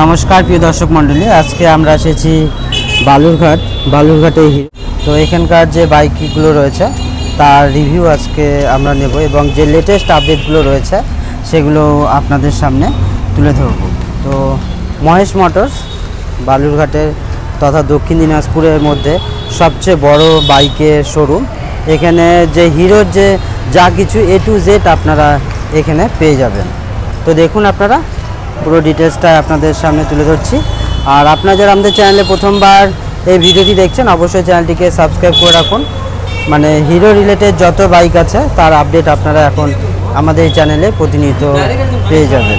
নমস্কার প্রিয় দর্শক মণ্ডলী, আজকে আমরা এসেছি বালুরঘাটে। তো এখানকার যে বাইকগুলো রয়েছে তার রিভিউ আজকে আমরা নেব এবং যে লেটেস্ট আপডেটগুলো রয়েছে সেগুলো আপনাদের সামনে তুলে ধরব। তো মহেশ মোটরস বালুরঘাটের তথা দক্ষিণ দিনাজপুরের মধ্যে সবচেয়ে বড় বাইকের শোরুম। এখানে যে হিরোর যে যা কিছু A to Z আপনারা এখানে পেয়ে যাবেন। তো দেখুন, আপনারা পুরো ডিটেলসটা আপনাদের সামনে তুলে ধরছি। আর আপনারা যারা আমাদের চ্যানেলে প্রথমবার এই ভিডিওটি দেখছেন, অবশ্যই চ্যানেলটিকে সাবস্ক্রাইব করে রাখুন। মানে হিরো রিলেটেড যত বাইক আছে তার আপডেট আপনারা এখন আমাদের এই চ্যানেলে প্রতিনিয়ত পেয়ে যাবেন।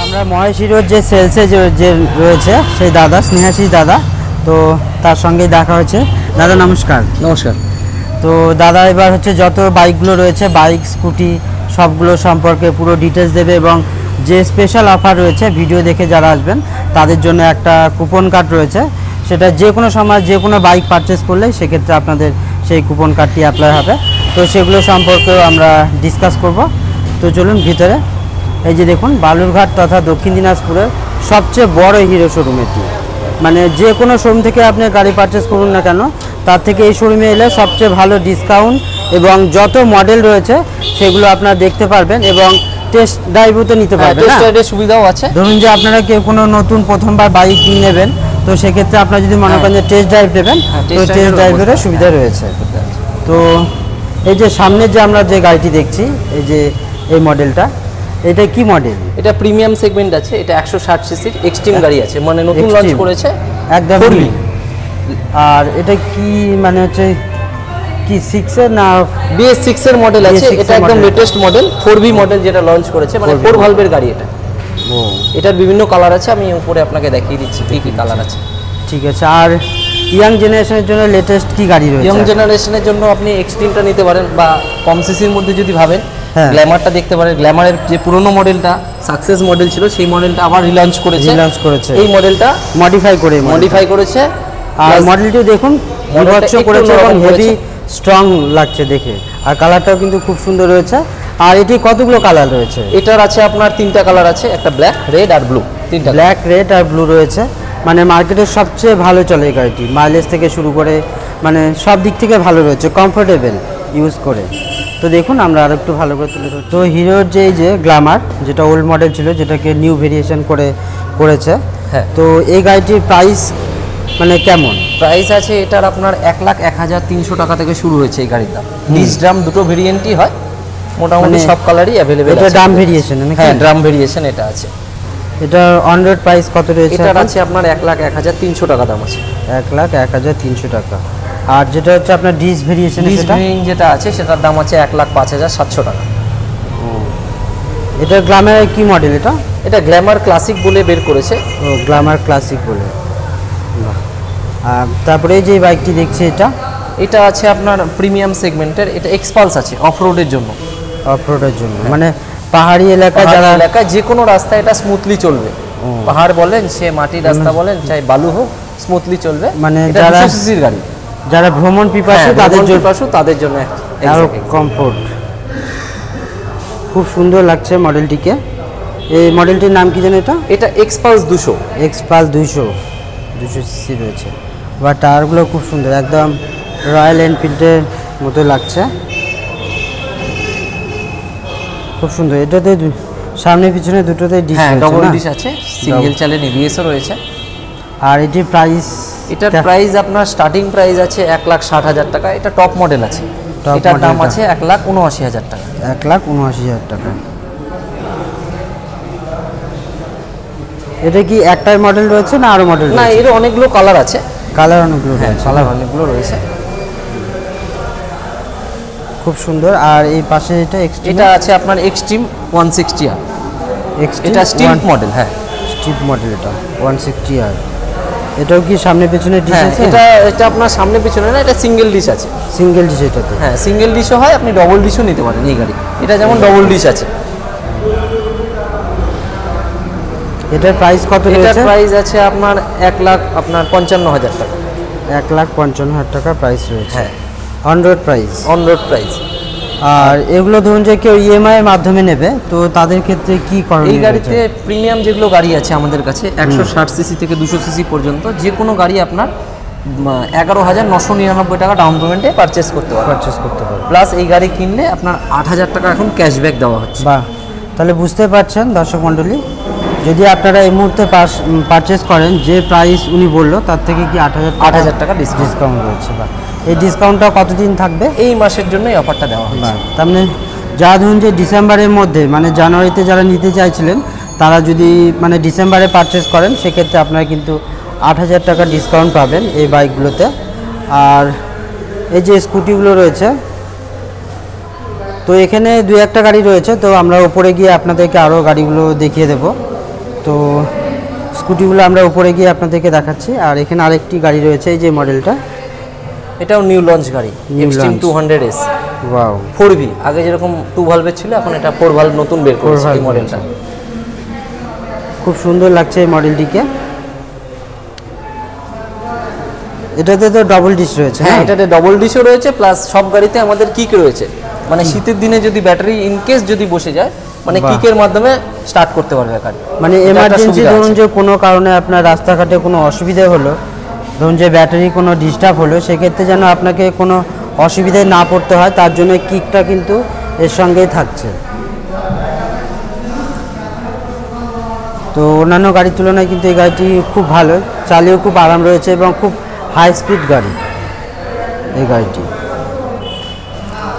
আমরা মহেশ হিরোর যে সেলসে যে রয়েছে সেই দাদা, স্নেহাশিস দাদা, তো তার সঙ্গেই দেখা হয়েছে। দাদা নমস্কার। নমস্কার। তো দাদা এবার হচ্ছে যত বাইকগুলো রয়েছে, বাইক স্কুটি সবগুলো সম্পর্কে পুরো ডিটেলস দেবে এবং যে স্পেশাল অফার রয়েছে ভিডিও দেখে যারা আসবেন তাদের জন্য একটা কুপন কার্ড রয়েছে, সেটা যে কোনো সময় যে কোনো বাইক পারচেস করলে সেক্ষেত্রে আপনাদের সেই কুপন কার্ডটি অ্যাপ্লাই হবে। তো সেগুলো সম্পর্কেও আমরা ডিসকাস করব। তো চলুন ভিতরে। এই যে দেখুন, বালুরঘাট তথা দক্ষিণ দিনাজপুরের সবচেয়ে বড় হিরো শোরুম এটি। মানে যে কোনো শোরুম থেকে আপনি গাড়ি পারচেস করুন না কেন, তার থেকে এই শোরুমে এলে সবচেয়ে ভালো ডিসকাউন্ট এবং যত মডেল রয়েছে সেগুলো আপনারা দেখতে পারবেন এবং টেস্ট ড্রাইভও তো নিতে পারবেন। টেস্ট ড্রাইভের সুবিধাও আছে। ধরুন যে আপনারা কেউ কোনো নতুন প্রথমবার বাইক নেবেন, তো সেক্ষেত্রে আপনারা যদি মনে করেন যে টেস্ট ড্রাইভ নেবেন, তো টেস্ট ড্রাইভের সুবিধা রয়েছে। তো এই যে সামনে যে আমরা যে গাড়িটি দেখছি, এই যে এই মডেলটা, এটা কি মডেল? এটা প্রিমিয়াম সেগমেন্ট আছে। এটা 160 সিসির এক্সট্রিম গাড়ি আছে, মানে নতুন লঞ্চ করেছে একদম। আর এটা কি মানে হচ্ছে কি 6 এর না BS6 এর মডেল আছে? এটা একদম লেটেস্ট মডেল 4V মডেল যেটা লঞ্চ করেছে, মানে 4 ভালভের গাড়ি এটা। এটার বিভিন্ন কালার আছে, আমি উপরে আপনাকে দেখিয়ে দিচ্ছি কি কি কালার আছে। ঠিক আছে। আর ইয়াং জেনারেশনের জন্য লেটেস্ট কি গাড়ি রয়েছে? ইয়াং জেনারেশনের জন্য আপনি এক্সট্রিমটা নিতে পারেন, বা কম সিসির মধ্যে যদি ভাবেন গ্ল্যামারটা দেখতে পারেন। গ্ল্যামারের যে পুরনো মডেলটা সাকসেস মডেল ছিল, সেই মডেলটা আবার রিলঞ্চ করেছে। এই মডেলটা মডিফাই করেছে। আর মডেলটি দেখুন বিভৎস করেছে এবং হেভি স্ট্রং লাগছে দেখে। আর কালারটাও কিন্তু খুব সুন্দর রয়েছে। আর এটি কতগুলো কালার রয়েছে? এটার আছে আপনার 3টা কালার আছে, একটা ব্ল্যাক, রেড আর ব্লু। 3টা ব্ল্যাক, রেড আর ব্লু রয়েছে। মানে মার্কেটের সবচেয়ে ভালো চলে এই গাড়িটি, মাইলেজ থেকে শুরু করে মানে সব দিক থেকে ভালো রয়েছে, কমফোর্টেবল ইউজ করে। তো দেখুন, আমরা আর একটু ভালো করে তুলে ধরছি। তো হিরোর যে গ্ল্যামার, যেটা ওল্ড মডেল ছিল, যেটাকে নিউ ভেরিয়েশন করেছে, হ্যাঁ। তো এই গাড়িটির প্রাইস মানে কেমন? প্রাইস আছে এটার আপনার 1,01,300 টাকা থেকে শুরু হয়েছে এই গাড়ির দাম। ডিস ড্রাম দুটো ভেরিয়েন্টই হয়, মোটামুটি সব কালারই অ্যাভেলেবেল আছে। এটা ড্রাম ভেরিয়েশন নাকি? হ্যাঁ, ড্রাম ভেরিয়েশন এটা আছে। এটা অন রোড প্রাইস কত রয়েছে? এটা আছে আপনার 1,01,300 টাকা দাম আছে। 1,01,300 টাকা। আর যেটা হচ্ছে আপনার ডিস ভেরিয়েশন, যেটা আছে সেটার দাম আছে 1,05,700 টাকা। এটা গ্ল্যামার কি মডেল? এটা গ্ল্যামার ক্লাসিক বলে বের করেছে। ও, গ্ল্যামার ক্লাসিক বলে। তারপরে যে বাইকটি দেখছি, এটা আছে আপনার প্রিমিয়াম সেগমেন্টের। এটা এক্সপালস আছে অফরোডের জন্য। মানে পাহাড়ি এলাকায় যে কোনো রাস্তায় এটা স্মুথলি চলবে। পাহাড় বলেন, সে মাটির রাস্তা বলেন, চাই বালু হোক, স্মুথলি চলবে। মানে যারা সিসির গাড়ি, যারা ভ্রমণ পিপাসু তাদের জন্য কমফোর্ট। খুব সুন্দর লাগছে মডেলটিকে। এই মডেলটির নাম কি জানেন? এটা এক্সপালস 200 সিসি রয়েছে। বা টায়ারগুলো খুব সুন্দর, একদম রয়্যাল এনফিল্ডের মতো লাগছে, খুব সুন্দর। এটাতে সামনে পিছনে দুটোতে ডিশ আছে, ডবল ডিশ আছে, সিঙ্গেল চ্যানেল ABS রয়েছে। আর এটির প্রাইস? এটার প্রাইস আপনার স্টার্টিং প্রাইস আছে 1,60,000 টাকা। এটা টপ মডেল আছে, এটার দাম আছে 1,79,000 টাকা। 1,79,000 টাকা। এটা কি একটাই মডেল রয়েছে না আরো মডেল? না, এর অনেকগুলো কালার আছে। কালার অনেকগুলো রয়েছে। খুব সুন্দর। আর এই পাশে এটা আছে আপনার এক্সট্রিম 160R। এটা স্টিপ মডেল। হ্যাঁ, স্টিপ মডেল। এটা 160R। এটাও কি সামনে পিছনে ডিশ আছে? এটা আপনার সামনে পিছনে না, এটা সিঙ্গেল ডিশ আছে। সিঙ্গেল ডিশ এটাতে? হ্যাঁ, সিঙ্গেল ডিশও হয়, আপনি ডবল ডিশও নিতে পারেন এই গাড়ি। এটা যেমন ডবল ডিশ আছে। এটার প্রাইস কত রয়েছে? এটার প্রাইস আছে আপনার 1,55,000 টাকা। 1,55,000 টাকা প্রাইস রয়েছে। হ্যাঁ, অন রোড প্রাইস। আর এগুলো ধরুন যে কেউ ইএমআই এর মাধ্যমে নেবে, তো তাদের ক্ষেত্রে কি করণীয়? এই গাড়িতে প্রিমিয়াম যেগুলো গাড়ি আছে আমাদের কাছে 160 সিসি থেকে 200 সিসি পর্যন্ত যে কোনো গাড়ি আপনার 11,999 টাকা ডাউন পেমেন্টে পারচেস করতে পারবেন। প্লাস এই গাড়ি কিনলে আপনার 8,000 টাকা এখন ক্যাশব্যাক দেওয়া হচ্ছে। বাহ, তাহলে বুঝতে পারছেন দর্শক মণ্ডলী, যদি আপনারা এই মুহূর্তে পারচেস করেন যে প্রাইস উনি বললো তার থেকে কি 8,000 টাকা ডিসকাউন্ট রয়েছে। বা এই ডিসকাউন্টটা কতদিন থাকবে? এই মাসের জন্য এই অফারটা দেওয়া হচ্ছে। তার মানে যা ধরুন যে ডিসেম্বরের মধ্যে, মানে জানুয়ারিতে যারা নিতে চাইছিলেন তারা যদি মানে ডিসেম্বরে পারচেস করেন সেক্ষেত্রে আপনারা কিন্তু 8,000 টাকা ডিসকাউন্ট পাবেন এই বাইকগুলোতে। আর এই যে স্কুটিগুলো রয়েছে, তো এখানে 2-1টা গাড়ি রয়েছে, তো আমরা উপরে গিয়ে আপনাদেরকে আরও গাড়িগুলো দেখিয়ে দেব। তো স্কুটিগুলো আমরা উপরে গিয়ে আপনাদেরকে দেখাচ্ছি। আর এখানে আরেকটি গাড়ি রয়েছে, এই যে মডেলটা, এটাও নিউ লঞ্চ গাড়ি, এক্সট্রিম 200S। ওয়াও, 4V, আগে যেরকম 2 ভালভের ছিল এখন এটা 4 ভালভ নতুন বের করেছে এই মডেলটা। খুব সুন্দর লাগছে এই মডেলটিকে। এটাতে তো ডাবল ডিশ রয়েছে। হ্যাঁ, এটাতে ডাবল ডিশও রয়েছে, প্লাস সব গাড়িতে আমাদের কিক রয়েছে, মানে শীতের দিনে যদি ব্যাটারি ইনকেস যদি বসে যায় মানে কিকের মাধ্যমে স্টার্ট করতে পারবে গাড়ি। মানে এমার্জেন্সি ধরুন যে কোনো কারণে আপনার রাস্তাঘাটে কোনো অসুবিধা হলো, ধরুন যে ব্যাটারি কোনো ডিস্টার্ব হলো, সেক্ষেত্রে যেন আপনাকে কোনো অসুবিধায় না পড়তে হয় তার জন্য কিকটা কিন্তু এর সঙ্গেই থাকছে। তো অন্যান্য গাড়ির তুলনায় কিন্তু এই গাড়িটি খুব ভালো, চালিয়েও খুব আরাম রয়েছে এবং খুব হাই স্পিড গাড়ি এই গাড়িটি।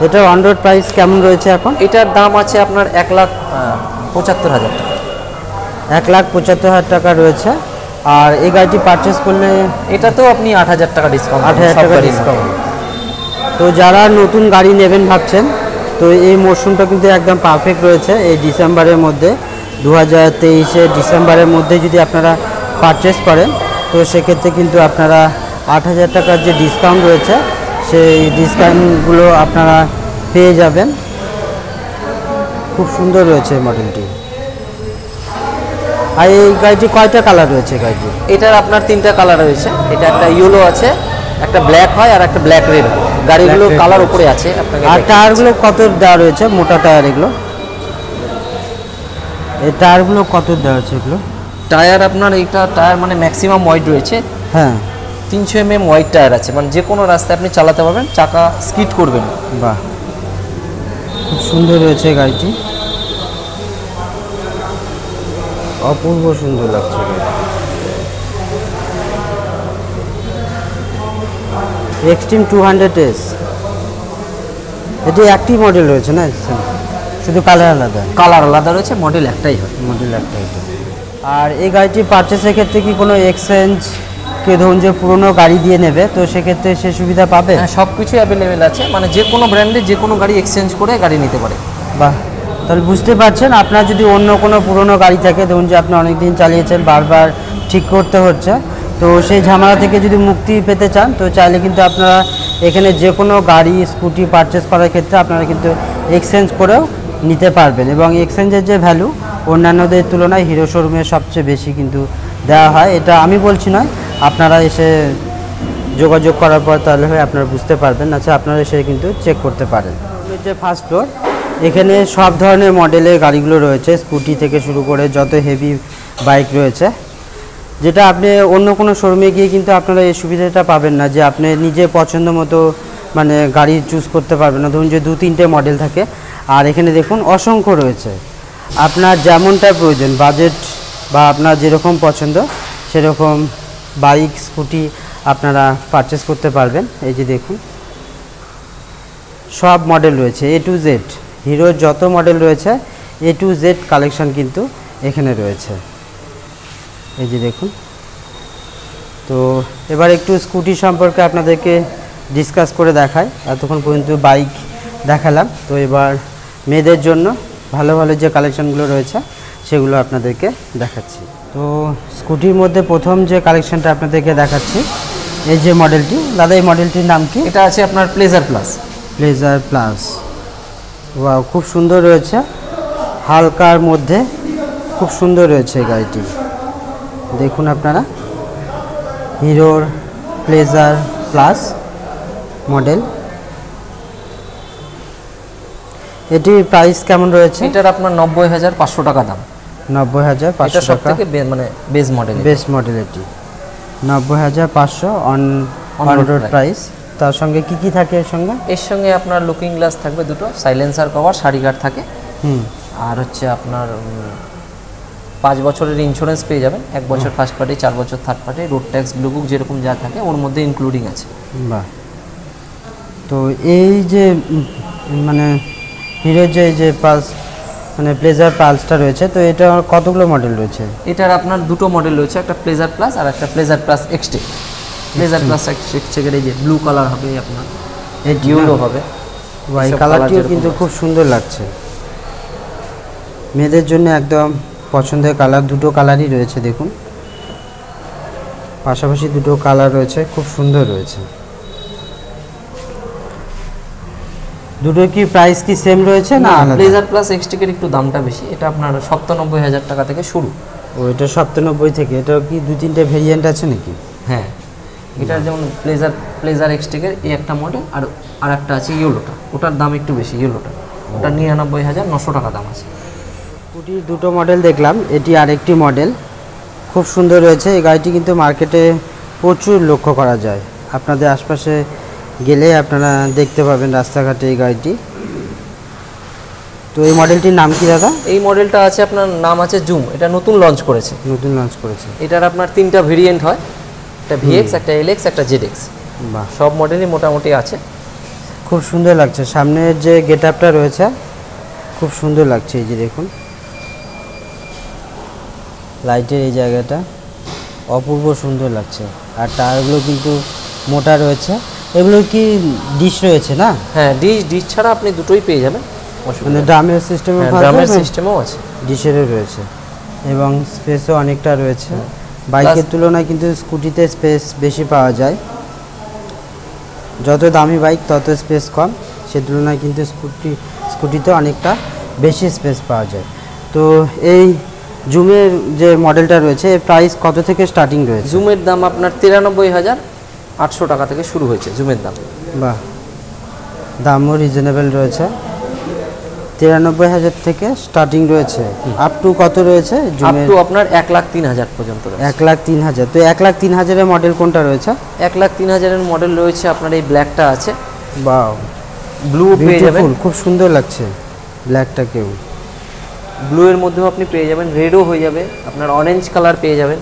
এটার অন রোড প্রাইস কেমন রয়েছে এখন? এটার দাম আছে আপনার 1,75,000 টাকা। 1,75,000 টাকা রয়েছে। আর এই গাড়িটি পারচেস করলে এটাতেও আপনি 8,000 টাকা ডিসকাউন্ট, 8,000 টাকা ডিসকাউন্ট। তো যারা নতুন গাড়ি নেবেন ভাবছেন, তো এই মরশুমটা কিন্তু একদম পারফেক্ট রয়েছে। এই ডিসেম্বরের মধ্যে 2023 ডিসেম্বরের মধ্যে যদি আপনারা পারচেস করেন তো সেক্ষেত্রে কিন্তু আপনারা 8,000 টাকার যে ডিসকাউন্ট রয়েছে সেই ডিসকাউন্টগুলো আপনারা পেয়ে যাবেন। খুব সুন্দর রয়েছে মডেলটি। আর এই গাড়িটি কয়টা কালার রয়েছে? গাড়িটি এটার আপনার 3টা কালার রয়েছে। এটা একটা ইয়েলো আছে, একটা ব্ল্যাক হয় আর একটা ব্ল্যাক রেড। গাড়িগুলো কালার উপরে আছে আপনাকে। আর টায়ারগুলো কত দেওয়া রয়েছে? মোটা টায়ার এগুলো, এই টায়ারগুলো কত দেওয়া আছে? এগুলো টায়ার আপনার এইটা টায়ার মানে ম্যাক্সিমাম ওয়াইড রয়েছে। হ্যাঁ, 300 mm ওয়াইড টায়ার আছে, মানে যে কোনো রাস্তায় আপনি চালাতে পারবেন, চাকা স্কিড করবেন। বাহ, খুব সুন্দর রয়েছে গাড়িটি, অপূর্ব সুন্দর লাগছে। এক্সট্রিম 200S, এটি একটি মডেল রয়েছে না? শুধু কালার আলাদা? কালার আলাদা রয়েছে, মডেল একটাই হয়। মডেল একটাই। আর এই গাড়িটি পারচেসের ক্ষেত্রে কি কোনো এক্সচেঞ্জ, কে ধরুন যে পুরনো গাড়ি দিয়ে নেবে তো সেক্ষেত্রে সে সুবিধা পাবে? হ্যাঁ, সব কিছু অ্যাভেলেবেল আছে, মানে যে কোনো ব্র্যান্ডে যে কোনো গাড়ি এক্সচেঞ্জ করে গাড়ি নিতে পারে। বাহ, তাহলে বুঝতে পারছেন, আপনার যদি অন্য কোনো পুরনো গাড়ি থাকে, ধরুন যে আপনি অনেক দিন চালিয়েছেন, বারবার ঠিক করতে হচ্ছে, তো সেই ঝামেলা থেকে যদি মুক্তি পেতে চান তো চাইলে কিন্তু আপনারা এখানে যে কোনো গাড়ি স্কুটি পারচেস করার ক্ষেত্রে আপনারা কিন্তু এক্সচেঞ্জ করেও নিতে পারবেন। এবং এক্সচেঞ্জের যে ভ্যালু অন্যান্যদের তুলনায় হিরো শোরুমে সবচেয়ে বেশি কিন্তু দেওয়া হয়। এটা আমি বলছি নয়, আপনারা এসে যোগাযোগ করার পর তাহলে আপনারা বুঝতে পারবেন। আচ্ছা, আপনারা এসে কিন্তু চেক করতে পারেন। যে ফার্স্ট ফ্লোর, এখানে সব ধরনের মডেলের গাড়িগুলো রয়েছে, স্কুটি থেকে শুরু করে যত হেভি বাইক রয়েছে, যেটা আপনি অন্য কোনো শোরুমে গিয়ে কিন্তু আপনারা এই সুবিধাটা পাবেন না যে আপনি নিজে পছন্দ মতো মানে গাড়ি চুজ করতে পারবেন না। ধরুন যে 2-3টে মডেল থাকে, আর এখানে দেখুন অসংখ্য রয়েছে। আপনার যেমনটা প্রয়োজন, বাজেট বা আপনার যেরকম পছন্দ সেরকম বাইক স্কুটি আপনারা পারচেস করতে পারবেন। এই যে দেখুন সব মডেল রয়েছে, A to Z, হিরোর যত মডেল রয়েছে A to Z কালেকশন কিন্তু এখানে রয়েছে। এই যে দেখুন। তো এবার একটু স্কুটি সম্পর্কে আপনাদেরকে ডিসকাস করে দেখাই। এতক্ষণ পর্যন্ত বাইক দেখালাম, তো এবার মেয়েদের জন্য ভালো ভালো যে কালেকশনগুলো রয়েছে সেগুলো আপনাদেরকে দেখাচ্ছি। তো স্কুটির মধ্যে প্রথম যে কালেকশনটা আপনাদেরকে দেখাচ্ছি, এই যে মডেলটি, দাদা এই মডেলটির নাম কি? এটা আছে আপনার pleasure plus. Pleasure plus, wow, খুব সুন্দর রয়েছে, হালকার মধ্যে খুব সুন্দর রয়েছে এই গাড়িটি। দেখুন আপনারা, হিরোর প্লেজার প্লাস মডেল। এটি প্রাইস কেমন রয়েছে? এটার আপনার 90,500 টাকা দাম। 90,500 এটা সবথেকে মানে বেস মডেল। বেস মডেল এটি 90,500 অন রোড প্রাইস। তার সঙ্গে কি কি থাকে এর সঙ্গে? এর সঙ্গে আপনার লুকিং গ্লাস থাকবে দুটো, সাইলেন্সার কভার, সারি গার্ড থাকে। আর হচ্ছে আপনার 5 বছরের ইন্স্যুরেন্স পেয়ে যাবেন, 1 বছর ফার্স্ট পার্টি, 4 বছর third party, road tax, blue book যেরকম যা থাকে ওর মধ্যে ইনক্লুডিং আছে। বাহ। তো এই যে মানে হিরোর যে পালস মানে প্লেজার পালসটা রয়েছে, তো এটা কতগুলো মডেল রয়েছে? এটার আপনার দুটো মডেল রয়েছে, একটা প্লেজার প্লাস আর একটা pleasure plus Xtec. Pleasure plus এক্সটেকের এই যে ব্লু কালার হবে আপনার, এই ডিওলো হবে। এই কালারটিও কিন্তু খুব সুন্দর লাগছে, মেয়েদের জন্য একদম পছন্দের কালার। দুটো কালারই রয়েছে দেখুন, পাশাপাশি দুটো কালার রয়েছে, খুব সুন্দর রয়েছে। দুটো কি প্রাইস কি সেম রয়েছে না আলাদা? প্লেজার প্লাস এক্সটেকের একটু দামটা বেশি, এটা আপনার 97,000 টাকা থেকে শুরু। ও, এটা 97 থেকে। এটা কি 2-3টে ভেরিয়েন্ট আছে নাকি? হ্যাঁ, এটার যেমন প্লেজার এক্সটেকের এই একটা মডেল, আর একটা আছে ইয়েলোটা, ওটার দাম একটু বেশি। ইয়েলোটা ওটা 99,900 টাকা দাম আছে। স্কুটির দুটো মডেল দেখলাম, এটি আরেকটি মডেল, খুব সুন্দর রয়েছে। এই গাড়িটি কিন্তু মার্কেটে প্রচুর লক্ষ্য করা যায়, আপনাদের আশপাশে গেলে আপনারা দেখতে পাবেন রাস্তাঘাটে এই গাড়িটি। তো এই মডেলটির নাম কি দাদা? এই মডেলটা আছে আপনার নাম আছে জুম, এটা নতুন লঞ্চ করেছে। এটার আপনার 3টা ভেরিয়েন্ট হয়, একটা ভিএক্স, একটা এলএক্স, একটা জেডএক্স। বাহ, সব মডেলই মোটামুটি আছে। খুব সুন্দর লাগছে, সামনের যে গেট আপটা রয়েছে খুব সুন্দর লাগছে। এই যে দেখুন লাইটের এই জায়গাটা অপূর্ব সুন্দর লাগছে, আর টায়ারগুলো কিন্তু মোটা রয়েছে। এগুলো কি ডিশ রয়েছে না? হ্যাঁ, ডিশ ছাড়া আপনি দুটোই পেয়ে যাবেন, মানে ড্রামের সিস্টেমও আছে, ডিশেরও রয়েছে, এবং স্পেসও অনেকটা রয়েছে। বাইকের তুলনায় কিন্তু স্কুটিতে স্পেস বেশি পাওয়া যায়, যত দামি বাইক তত স্পেস কম, সে তুলনায় কিন্তু স্কুটিতে অনেকটা বেশি স্পেস পাওয়া যায়। তো এই জুমের যে মডেলটা রয়েছে এর প্রাইস কত থেকে স্টার্টিং রয়েছে? জুমের দাম আপনার 93,800 টাকা থেকে শুরু হয়েছে জুমের দাম। বাহ, দামও রিজনেবল রয়েছে, 93,000 থেকে স্টার্টিং রয়েছে। আপ টু কত রয়েছে? আপ টু আপনার 1,03,000 পর্যন্ত রয়েছে। 1,03,000। তো 1,03,000 এর মডেল কোনটা রয়েছে? 1,03,000 এর মডেল রয়েছে আপনার এই ব্ল্যাকটা আছে। বাও, ব্লু পেয়ে যাবেন, খুব সুন্দর লাগছে ব্ল্যাকটাকেও। ব্লু এর মধ্যেও আপনি পেয়ে যাবেন, রেডও হয়ে যাবে, আপনার অরেঞ্জ কালার পেয়ে যাবেন।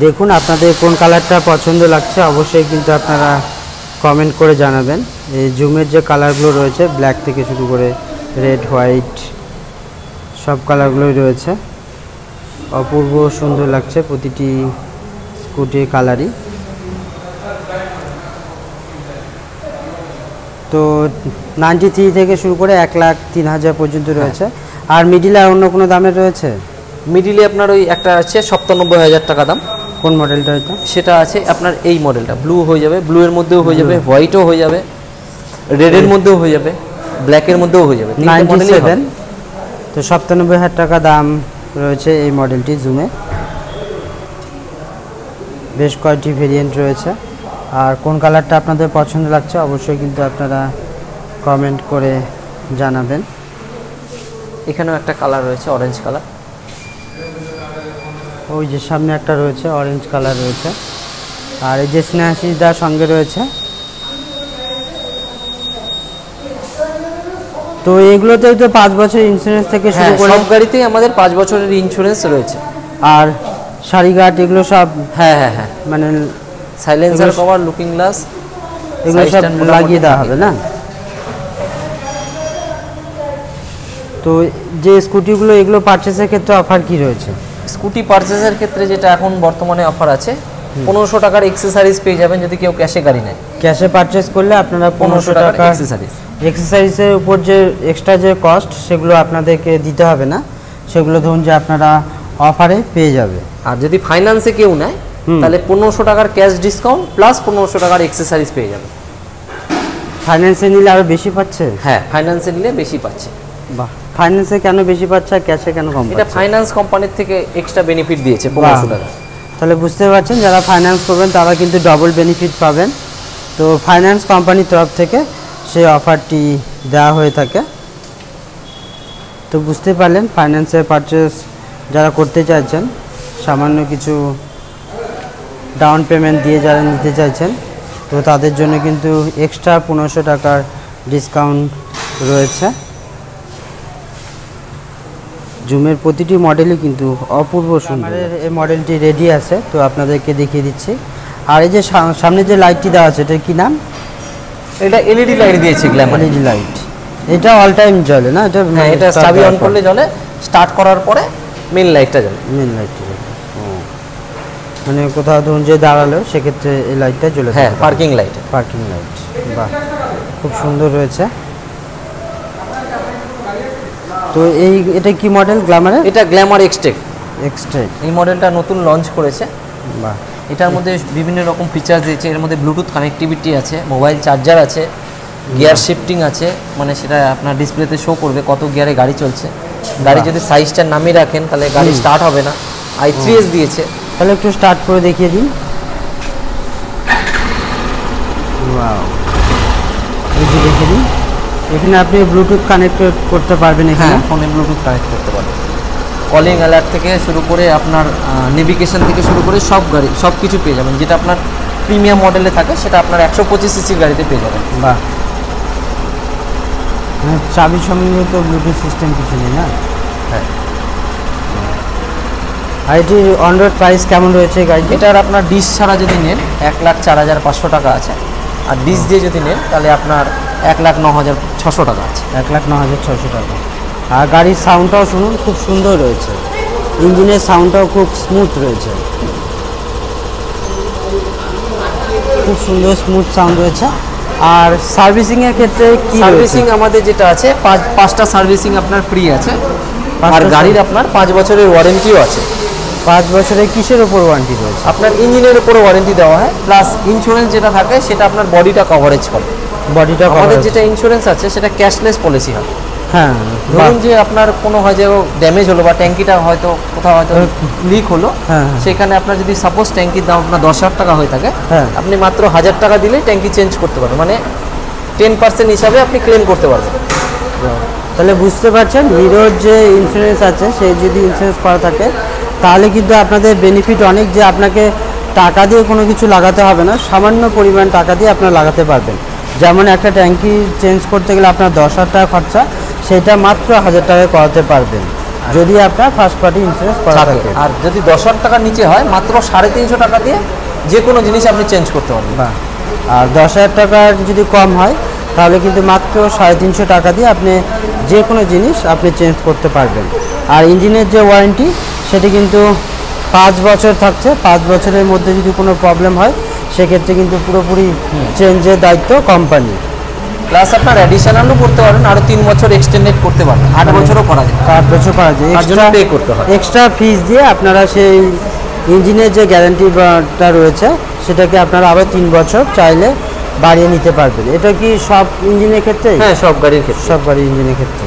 দেখুন আপনাদের কোন কালারটা পছন্দ লাগছে অবশ্যই কিন্তু আপনারা কমেন্ট করে জানাবেন। এই জুমের যে কালারগুলো রয়েছে ব্ল্যাক থেকে শুরু করে রেড, হোয়াইট, সব কালারগুলোই রয়েছে, অপূর্ব সুন্দর লাগছে প্রতিটি স্কুটির কালারই। তো 93 থেকে শুরু করে 1,03,000 পর্যন্ত রয়েছে। আর মিডিলে আর অন্য কোনো দামের রয়েছে? মিডিলে আপনার ওই একটা আছে 97,000 টাকা দাম। কোন মডেলটা এটা? সেটা আছে আপনার এই মডেলটা, ব্লু হয়ে যাবে, ব্লু এর মধ্যেও হয়ে যাবে, হোয়াইটও হয়ে যাবে, রেডের মধ্যেও হয়ে যাবে, ব্ল্যাকের মধ্যেও হয়ে যাবে। 97, তো 97,000 টাকা দাম রয়েছে এই মডেলটি জুমে। বেশ কয়েকটি ভেরিয়েন্ট রয়েছে, আর কোন কালারটা আপনাদের পছন্দ লাগছে অবশ্যই কিন্তু আপনারা কমেন্ট করে জানাবেন। এখানেও একটা কালার রয়েছে, অরেঞ্জ কালার। ওই যে সামনে একটা রয়েছে অরেঞ্জ কালার রয়েছে, আর এই যে স্নেহাশিসদার সঙ্গে রয়েছে। তো এগুলোতেও তো 5 বছর ইন্স্যুরেন্স থেকে শুরু করে সব গাড়িতেই আমাদের 5 বছরের ইন্স্যুরেন্স রয়েছে। আর সারিঘাট এগুলো সব? হ্যাঁ হ্যাঁ হ্যাঁ, মানে সাইলেন্সার কভার, লুকিং গ্লাস এগুলো সব লাগিয়ে দেওয়া হবে না? তো যে স্কুটিগুলো এগুলো পারচেসের ক্ষেত্রে অফার কি রয়েছে? স্কুটি পারচেসের ক্ষেত্রে যেটা এখন বর্তমানে অফার আছে, 1500 টাকার এক্সেসরিজ পেয়ে যাবেন যদি কেউ ক্যাশে গাড়ি নেয়। ক্যাশে পারচেস করলে আপনারা 1500 টাকা এক্সেসরিজের উপর যে এক্সট্রা যে কস্ট সেগুলো আপনাদেরকে দিতে হবে না, সেগুলো ধরুন যে আপনারা অফারে পেয়ে যাবে। আর যদি ফাইন্যান্সে কেউ নেয় তাহলে 1500 টাকার ক্যাশ ডিসকাউন্ট প্লাস 1500 টাকার এক্সেসরিজ পেয়ে যাবে। ফাইন্যান্সে নিলে আরও বেশি পাচ্ছে? হ্যাঁ, ফাইন্যান্সে নিলে বেশি পাচ্ছে। বাহ, ফাইন্যান্সে কেন বেশি পাচ্ছে আর ক্যাশে কেন কম? এটা ফাইন্যান্স কোম্পানির থেকে এক্সট্রা বেনিফিট দিয়েছে 1500 টাকা। তাহলে বুঝতে পারছেন যারা ফাইন্যান্স করবেন তারা কিন্তু ডবল বেনিফিট পাবেন। তো ফাইন্যান্স কোম্পানির তরফ থেকে সেই অফারটি দেওয়া হয়ে থাকে। তো বুঝতে পারলেন, ফাইন্যান্সের পারচেস যারা করতে চাইছেন, সামান্য কিছু ডাউন পেমেন্ট দিয়ে যারা নিতে চাইছেন, তো তাদের জন্য কিন্তু এক্সট্রা 1500 টাকার ডিসকাউন্ট রয়েছে। জুমের প্রতিটি মডেলই কিন্তু অপূর্ব সুন্দর। এই মডেলটি রেডি আছে, তো আপনাদেরকে দেখিয়ে দিচ্ছি। আর এই যে সামনে যে লাইটটি দেওয়া আছে, এটার কি নাম? এটা এলইডি লাইট দিয়েছে, গ্ল্যামার এলইডি লাইট। এটা অল টাইম জ্বলে না? এটা হ্যাঁ, এটা চাবি অন করলে জ্বলে, স্টার্ট করার পরে মেইন লাইটটা জ্বলে। মেইন লাইটটা জ্বলে, মানে কোথাও ধরুন যে দাঁড়ালো সেক্ষেত্রে এই লাইটটা জ্বলে। হ্যাঁ, পার্কিং লাইট। পার্কিং লাইট, বাহ, খুব সুন্দর রয়েছে। তো এটা কি মডেল গ্ল্যামারের? এটা গ্ল্যামার এক্সটেক। এক্সটেক এই মডেলটা নতুন লঞ্চ করেছে। বাহ, এটার মধ্যে বিভিন্ন রকম ফিচার্স দিয়েছে। এর মধ্যে ব্লুটুথ কানেক্টিভিটি আছে, মোবাইল চার্জার আছে, গিয়ার শিফটিং আছে, মানে সেটা আপনার ডিসপ্লেতে শো করবে কত গিয়ারে গাড়ি চলছে। গাড়ি যদি সাইজটা নামিয়ে রাখেন তাহলে গাড়ি স্টার্ট হবে না। i3s দিয়েছে। তাহলে একটু স্টার্ট করে দেখিয়ে দিন। ওয়াও, এই যে দেখিয়ে দিন, এখানে আপনি ব্লুটুথ কানেক্ট করতে পারবেন। এখানে ফোনে ব্লুটুথ কানেক্ট করতে পারবেন। কলিং অ্যালার্ট থেকে শুরু করে আপনার নেভিগেশন থেকে শুরু করে সব কিছু পেয়ে যাবেন। যেটা আপনার প্রিমিয়াম মডেলে থাকে সেটা আপনার 125 সিসির গাড়িতে পেয়ে যাবেন। বাহ, চাবির সঙ্গে তো ব্লুটুথ সিস্টেম কিছু নেই না? হ্যাঁ। আর এটির অন রোড প্রাইস কেমন রয়েছে গাড়িটি? এটার আপনার ডিস ছাড়া যদি নেন 1,04,500 টাকা আছে, আর ডিস দিয়ে যদি নেন তাহলে আপনার 1,09,600 টাকা আছে। 1,09,600 টাকা। আর গাড়ির সাউন্ডটাও শুনুন, খুব সুন্দর রয়েছে। ইঞ্জিনের সাউন্ডটাও খুব স্মুথ রয়েছে, খুব সুন্দর স্মুথ সাউন্ড রয়েছে। আর সার্ভিসিংয়ের ক্ষেত্রে কি? সার্ভিসিং আমাদের যেটা আছে, পাঁচটা সার্ভিসিং আপনার ফ্রি আছে। আর গাড়ির আপনার 5 বছরের ওয়ারেন্টিও আছে। 5 বছরের কিসের ওপর ওয়ারেন্টি রয়েছে? আপনার ইঞ্জিনের উপরে ওয়ারেন্টি দেওয়া হয়, প্লাস ইন্স্যুরেন্স যেটা থাকে সেটা আপনার বডিটা কভারেজ করে। বডিটা আমাদের যেটা ইন্স্যুরেন্স আছে সেটা ক্যাশলেস পলিসি হয়। হ্যাঁ, ধরুন যে আপনার কোনো হয় যে ড্যামেজ হলো বা ট্যাঙ্কিটা হয়তো কোথাও হয়তো লিক হলো, সেখানে আপনার যদি সাপোজ ট্যাঙ্কির দাম আপনার 10,000 টাকা হয়ে থাকে, আপনি মাত্র 1,000 টাকা দিলেই ট্যাঙ্কি চেঞ্জ করতে পারবেন, মানে 10% হিসাবে আপনি ক্লেম করতে পারবেন। তাহলে বুঝতে পারছেন, হিরোর যে ইন্স্যুরেন্স আছে সেই যদি ইন্স্যুরেন্স করা থাকে তাহলে কিন্তু আপনাদের বেনিফিট অনেক, যে আপনাকে টাকা দিয়ে কোনো কিছু লাগাতে হবে না, সামান্য পরিমাণ টাকা দিয়ে আপনারা লাগাতে পারবেন। যেমন একটা ট্যাঙ্কি চেঞ্জ করতে গেলে আপনার 10,000 টাকা খরচা, সেটা মাত্র 1,000 টাকায় করাতে পারবেন যদি আপনার ফার্স্ট পার্টি ইন্স্যুরেন্স করা থাকে। আর যদি 10,000 টাকার নিচে হয় মাত্র 350 টাকা দিয়ে যে কোনো জিনিস আপনি চেঞ্জ করতে পারবেন। আর 10,000 টাকার যদি কম হয় তাহলে কিন্তু মাত্র 350 টাকা দিয়ে আপনি যে কোনো জিনিস আপনি চেঞ্জ করতে পারবেন। আর ইঞ্জিনের যে ওয়ারেন্টি সেটি কিন্তু 5 বছর থাকছে। 5 বছরের মধ্যে যদি কোনো প্রবলেম হয় সেক্ষেত্রে কিন্তু পুরোপুরি চেঞ্জের দায়িত্ব কোম্পানি। প্লাস আপনার অ্যাডিশনালও করতে পারেন, আরও 3 বছর এক্সটেন্ডেড করতে পারেন, 8 বছরও করা যায়। 8 বছর করা যায়, এক্সট্রা পে করতে হয়। এক্সট্রা ফিস দিয়ে আপনারা সেই ইঞ্জিনের যে গ্যারান্টিটা রয়েছে সেটাকে আপনারা আরও 3 বছর চাইলে বাড়িয়ে নিতে পারবেন। এটা কি সব ইঞ্জিনের ক্ষেত্রে? হ্যাঁ, সব গাড়ির ক্ষেত্রে, সব গাড়ির ইঞ্জিনের ক্ষেত্রে।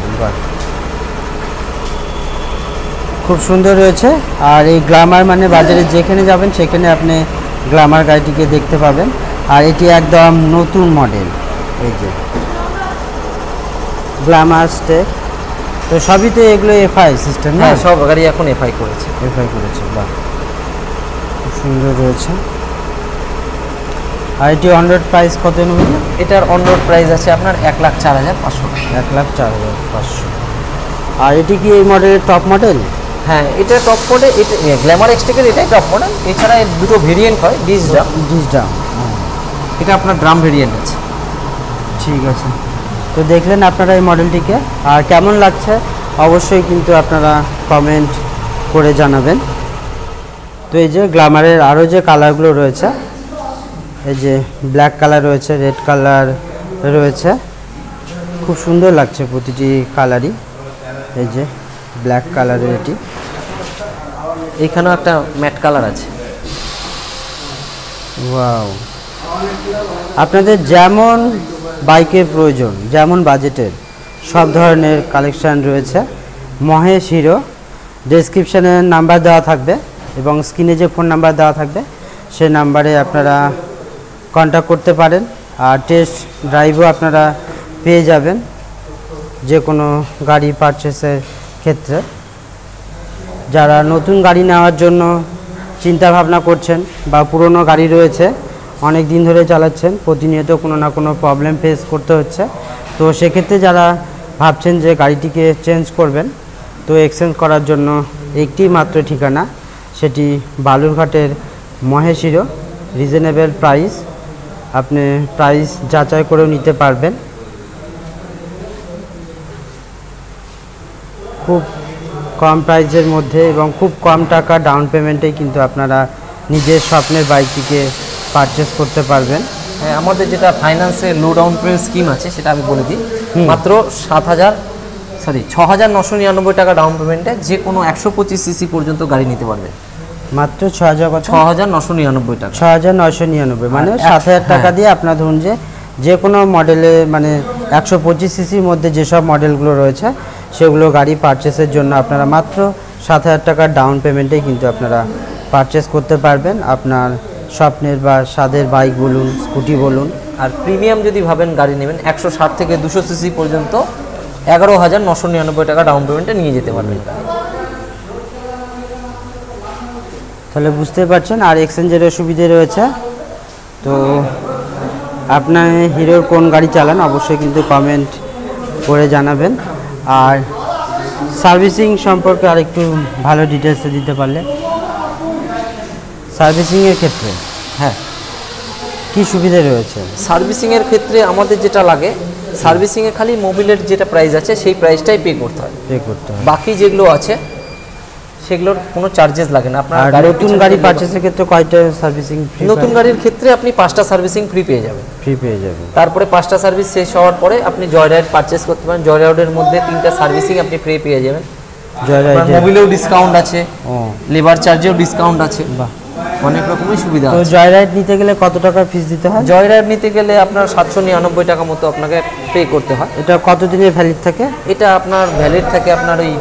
খুব সুন্দর রয়েছে। আর এই গ্ল্যামার মানে বাজারে যেখানে যাবেন সেখানে আপনি গ্ল্যামার গাড়িটিকে দেখতে পাবেন। আর এটি একদম নতুন মডেল, এই যে গ্ল্যামার স্টেপ। তো সবই তো এগুলো এফআই সিস্টেম না? হ্যাঁ, সব গাড়ি এখন এফআই করেছে। বাহ, খুব সুন্দর রয়েছে। আর এটি অন রোড প্রাইস কত নেবেন? এটার অন রোড প্রাইস আছে আপনার 1,04,500। 1,04,500। আর এটি কি এই মডেলের টপ মডেল? হ্যাঁ, এটা টপ মডেল। এটা গ্ল্যামার এক্সটেকের এটাই টপ মডেল। এছাড়া এর দুটো ভেরিয়েন্ট হয়, ডিস ড্রাম। এটা আপনার ড্রাম ভেরিয়েন্ট আছে। ঠিক আছে, তো দেখলেন আপনারা এই মডেলটিকে, আর কেমন লাগছে অবশ্যই কিন্তু আপনারা কমেন্ট করে জানাবেন। তো এই যে গ্ল্যামারের আরও যে কালারগুলো রয়েছে, এই যে ব্ল্যাক কালার রয়েছে, রেড কালার রয়েছে, খুব সুন্দর লাগছে প্রতিটি কালারই। এই যে ব্ল্যাক কালারের এটি, এখানেও একটা ম্যাট কালার আছে। ওয়াও, আপনাদের যেমন বাইকের প্রয়োজন, যেমন বাজেটের, সব ধরনের কালেকশান রয়েছে মহেশ হিরো। ডেসক্রিপশানে নাম্বার দেওয়া থাকবে এবং স্ক্রিনে যে ফোন নাম্বার দেওয়া থাকবে সেই নাম্বারে আপনারা কন্ট্যাক্ট করতে পারেন। আর টেস্ট ড্রাইভও আপনারা পেয়ে যাবেন যে কোনো গাড়ি পারচেসের ক্ষেত্রে। যারা নতুন গাড়ি নেওয়ার জন্য চিন্তা ভাবনা করছেন বা পুরনো গাড়ি রয়েছে অনেক দিন ধরে চালাচ্ছেন, প্রতিনিয়ত কোনো না কোনো প্রবলেম ফেস করতে হচ্ছে, তো সেক্ষেত্রে যারা ভাবছেন যে গাড়িটিকে চেঞ্জ করবেন, তো এক্সচেঞ্জ করার জন্য একটি মাত্র ঠিকানা, সেটি বালুরঘাটের মহেশ হিরো। রিজনেবল প্রাইস, আপনি প্রাইস যাচাই করেও নিতে পারবেন। খুব কম প্রাইসের মধ্যে এবং খুব কম টাকা ডাউন পেমেন্টেই কিন্তু আপনারা নিজের স্বপ্নের বাইকটিকে পারচেস করতে পারবেন। হ্যাঁ, আমাদের যেটা ফাইন্যান্সের লো ডাউন পেমেন্ট স্কিম আছে সেটা আমি বলে দিই। মাত্র 6,999 টাকা ডাউন পেমেন্টে যে কোনো 125 সিসি পর্যন্ত গাড়ি নিতে পারবে। মাত্র 6,999 টাকা, 6,999, মানে 7,000 টাকা দিয়ে আপনার ধরুন যে কোনো মডেলে, মানে 125 সিসির মধ্যে যেসব মডেলগুলো রয়েছে সেগুলো গাড়ি পারচেসের জন্য আপনারা মাত্র 7,000 টাকার ডাউন পেমেন্টেই কিন্তু আপনারা পারচেস করতে পারবেন আপনার স্বপ্নের বা স্বাদের বাইক বলুন, স্কুটি বলুন। আর প্রিমিয়াম যদি ভাবেন গাড়ি নেবেন 160 থেকে 200 সিসি পর্যন্ত 11,999 টাকা ডাউন পেমেন্টে নিয়ে যেতে পারবেন। তাহলে বুঝতে পারছেন। আর এক্সচেঞ্জেরও সুবিধে রয়েছে। তো আপনার হিরোর কোন গাড়ি চালান অবশ্যই কিন্তু কমেন্ট করে জানাবেন। আর সার্ভিসিং সম্পর্কে আরেকটু ভালো ডিটেলসে দিতে পারলে। সার্ভিসিংয়ের ক্ষেত্রে হ্যাঁ, কি সুবিধা রয়েছে? সার্ভিসিংয়ের ক্ষেত্রে আমাদের যেটা লাগে, সার্ভিসিংয়ে খালি মোবিলের যেটা প্রাইস আছে সেই প্রাইসটাই পে করতে হয়। বাকি যেগুলো আছে সেগুলোর কোনো চার্জেস লাগে না। আপনার নতুন গাড়ি পারচেসের ক্ষেত্রে কয়টা সার্ভিসিং ফ্রি? নতুন গাড়ির ক্ষেত্রে আপনি 5টা সার্ভিসিং ফ্রি পেয়ে যাবেন। তারপরে 5টা সার্ভিস শেষ হওয়ার পরে আপনি জয়রাইড পারচেস করতে পারেন। জয়রাইডের মধ্যে 3টা সার্ভিসিং আপনি ফ্রি পেয়ে যাবেন। মোবিলেও ডিসকাউন্ট আছে, লেবার চার্জেও ডিসকাউন্ট আছে, অনেক রকমের সুবিধা আছে। তো জয়রাইড নিতে গেলে কত টাকা ফিস দিতে হয়? জয়রাইড নিতে গেলে আপনার 799 টাকা মতো আপনাকে পে করতে হয়। এটা কতদিনের ভ্যালিড থাকে? এটা আপনার ভ্যালিড থাকে আপনার ওই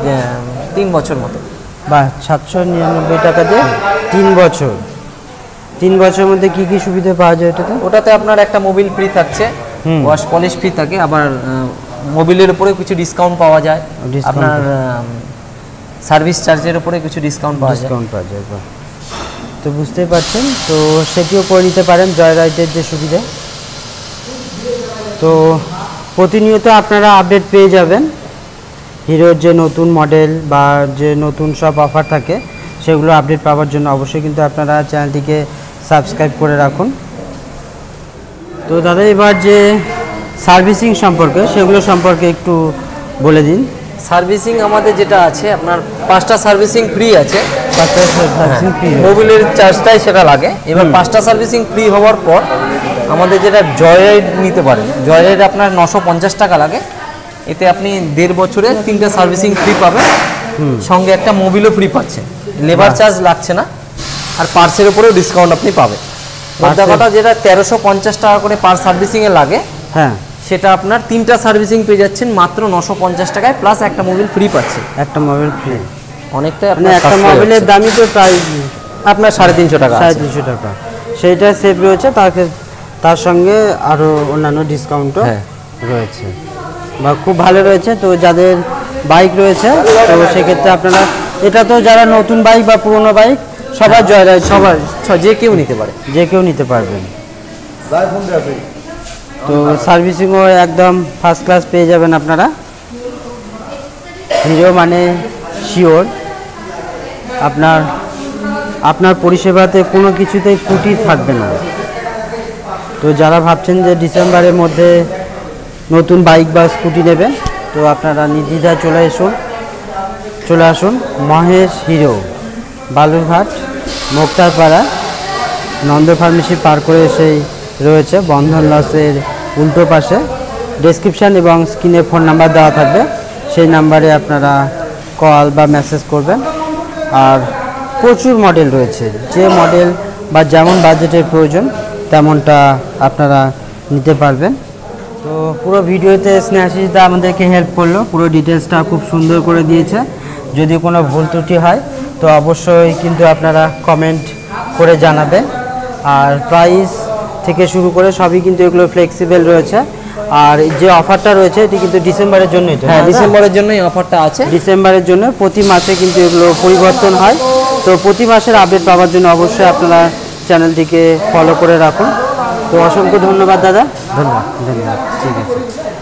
3 বছর মতো। বা 799 টাকা দিয়ে 3 বছর। 3 বছরের মধ্যে কি কি সুবিধা পাওয়া যায় এটাতে? ওটাতে আপনার একটা মোবিল ফ্রি থাকছে, ওয়াশ পলিশ ফ্রি থাকে, আবার মোবিলের উপরে কিছু ডিসকাউন্ট পাওয়া যায়, আপনার সার্ভিস চার্জের উপরে কিছু ডিসকাউন্ট পাওয়া যায়। তো বুঝতেই পারছেন, তো সেটিও করে নিতে পারেন জয়রাইডের যে সুবিধা। তো প্রতিনিয়ত আপনারা আপডেট পেয়ে যাবেন হিরোর যে নতুন মডেল বা যে নতুন সব অফার থাকে সেগুলো আপডেট পাওয়ার জন্য অবশ্যই কিন্তু আপনারা চ্যানেলটিকে সাবস্ক্রাইব করে রাখুন। তো দাদা, এবার যে সার্ভিসিং সম্পর্কে সেগুলো সম্পর্কে একটু বলে দিন। সার্ভিসিং আমাদের যেটা আছে আপনার 5টা সার্ভিসিং ফ্রি আছে। 5টা সার্ভিসিং ফ্রি, মোবিলের চার্জটাই সেটা লাগে। এবার 5টা সার্ভিসিং ফ্রি হওয়ার পর আমাদের যেটা জয়রাইড নিতে পারেন, জয়রাইড আপনার 950 টাকা লাগে। এতে আপনি 1.5 বছরে 3টা সার্ভিসিং ফ্রি পাবেন, সঙ্গে একটা মোবিলও ফ্রি পাচ্ছেন, লেবার চার্জ লাগছে না, আর পার্সের উপরেও ডিসকাউন্ট আপনি পাবেন। মোদ্দা কথা যেটা 1350 টাকা করে পার সার্ভিসিংয়ে লাগে, হ্যাঁ, সেটা আপনার 3টা সার্ভিসিং পেয়ে যাচ্ছেন মাত্র 950 টাকায়, প্লাস একটা মোবিল ফ্রি পাচ্ছেন। একটা মোবিল ফ্রি, অনেকটাই আপনার একটা মোবিলের দামই তো প্রায় আপনার 350 টাকা। 350 টাকা সেইটা সেভ রয়েছে, তার সঙ্গে আরও অন্যান্য ডিসকাউন্টও রয়েছে বা খুব ভালো রয়েছে। তো যাদের বাইক রয়েছে তো সেক্ষেত্রে আপনারা, এটা তো যারা নতুন বাইক বা পুরনো বাইক সবার জয়রাইড, সবার যে কেউ নিতে পারে, যে কেউ নিতে পারবেন। তো সার্ভিসিংও একদম ফার্স্ট ক্লাস পেয়ে যাবেন আপনারা। হিরো মানে শিওর, আপনার পরিষেবাতে কোনো কিছুতেই ত্রুটি থাকবে না। তো যারা ভাবছেন যে ডিসেম্বরের মধ্যে নতুন বাইক বা স্কুটি নেবেন, তো আপনারা নির্দ্বিধায় চলে আসুন মহেশ হিরো, বালুরঘাট মোক্তারপাড়া, নন্দ ফার্মেসি পার করে এসেই রয়েছে, বন্ধন লসের উল্টো পাশে। ডেসক্রিপশান এবং স্ক্রিনে ফোন নাম্বার দেওয়া থাকবে, সেই নাম্বারে আপনারা কল বা মেসেজ করবেন। আর প্রচুর মডেল রয়েছে, যে মডেল বা যেমন বাজেটের প্রয়োজন তেমনটা আপনারা নিতে পারবেন। তো পুরো ভিডিওতে স্নেহাশিসদা আমাদেরকে হেল্প করলো, পুরো ডিটেলসটা খুব সুন্দর করে দিয়েছে। যদি কোনো ভুল ত্রুটি হয় তো অবশ্যই কিন্তু আপনারা কমেন্ট করে জানাবেন। আর প্রাইস থেকে শুরু করে সবই কিন্তু এগুলো ফ্লেক্সিবল রয়েছে। আর যে অফারটা রয়েছে এটি কিন্তু ডিসেম্বরের জন্যই তো? হ্যাঁ, ডিসেম্বরের জন্যই অফারটা আছে। ডিসেম্বরের জন্য প্রতি মাসে কিন্তু এগুলো পরিবর্তন হয়, তো প্রতি মাসের আপডেট পাওয়ার জন্য অবশ্যই আপনারা চ্যানেলটিকে ফলো করে রাখুন। তো অসংখ্য ধন্যবাদ দাদা। ধন্যবাদ। ধন্যবাদ, ঠিক আছে।